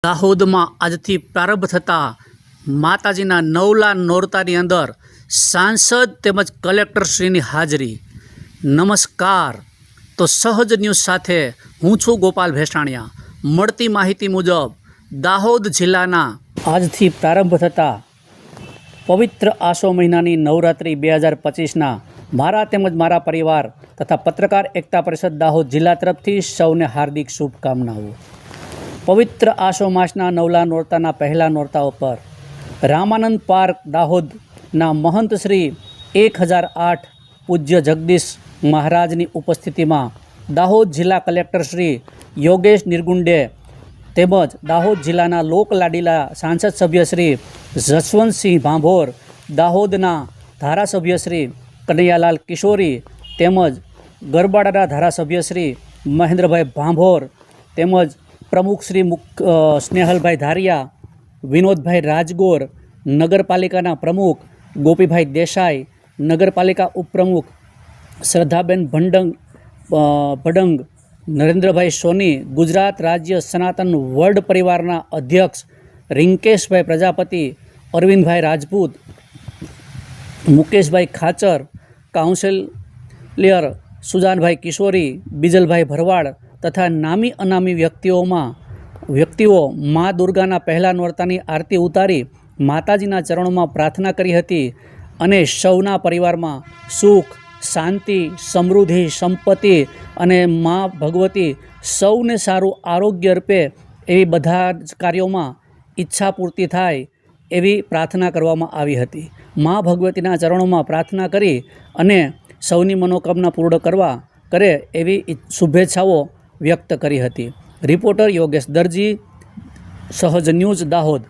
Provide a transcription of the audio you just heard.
દાહોદમાં આજથી પ્રારંભ થતા માતાજીના નવલા નોરતાની અંદર સાંસદ તેમજ કલેક્ટરશ્રીની હાજરી। નમસ્કાર, તો સહજ ન્યૂઝ સાથે હું છું ગોપાલ ભેસાણિયા। મળતી માહિતી મુજબ દાહોદ જિલ્લાના આજથી પ્રારંભ થતા પવિત્ર આસો મહિનાની નવરાત્રિ 2025ના મારા તેમજ મારા પરિવાર તથા પત્રકાર એકતા પરિષદ દાહોદ જિલ્લા તરફથી સૌને હાર્દિક શુભકામનાઓ। પવિત્ર આસો માસના નવલા નોરતાના પહેલા નોરતા પર રામાનંદ પાર્ક દાહોદના મહંત શ્રી 1008 પૂજ્ય જગદીશ મહારાજની ઉપસ્થિતિમાં દાહોદ જિલ્લા કલેક્ટર શ્રી યોગેશ નિર્ગુંડે તેમજ દાહોદ જિલ્લાના લોકલાડીલા સાંસદ સભ્ય શ્રી જસવંતસિંહ ભાભોર, દાહોદના ધારાસભ્ય શ્રી કનૈયાલાલ કિશોરી તેમજ ગરબાડાના ધારાસભ્ય શ્રી મહેન્દ્રભાઈ ભાભોર તેમજ પ્રમુખ શ્રી સ્નેહલભાઈ ધારિયા, વિનોદભાઈ રાજગોર, નગરપાલિકાના પ્રમુખ ગોપીભાઈ દેસાઈ, નગરપાલિકા ઉપપ્રમુખ શ્રદ્ધાબેન ભડંગ, નરેન્દ્રભાઈ સોની, ગુજરાત રાજ્ય સનાતન વર્લ્ડ પરિવારના અધ્યક્ષ રિંકેશભાઈ પ્રજાપતિ, અરવિંદભાઈ રાજપૂત, મુકેશભાઈ ખાચર, કાઉન્સિલર સુજાનભાઈ કિશોરી, બીજલભાઈ ભરવાડ તથા નામી અનામી વ્યક્તિઓ મા દુર્ગાના પહેલા નોરતાની આરતી ઉતારી માતાજીના ચરણોમાં પ્રાર્થના કરી હતી અને સૌના પરિવારમાં સુખ, શાંતિ, સમૃદ્ધિ, સંપત્તિ અને મા ભગવતી સૌને સારું આરોગ્ય અર્પે એવી બધા જ કાર્યોમાં ઈચ્છા પૂર્તિ થાય એવી પ્રાર્થના કરવામાં આવી હતી। મા ભગવતીના ચરણોમાં પ્રાર્થના કરી અને સૌની મનોકામના પૂર્ણ કરે એવી શુભેચ્છાઓ વ્યક્ત કરી હતી। રિપોર્ટર યોગેશ દરજી, સહજ ન્યૂઝ દાહોદ।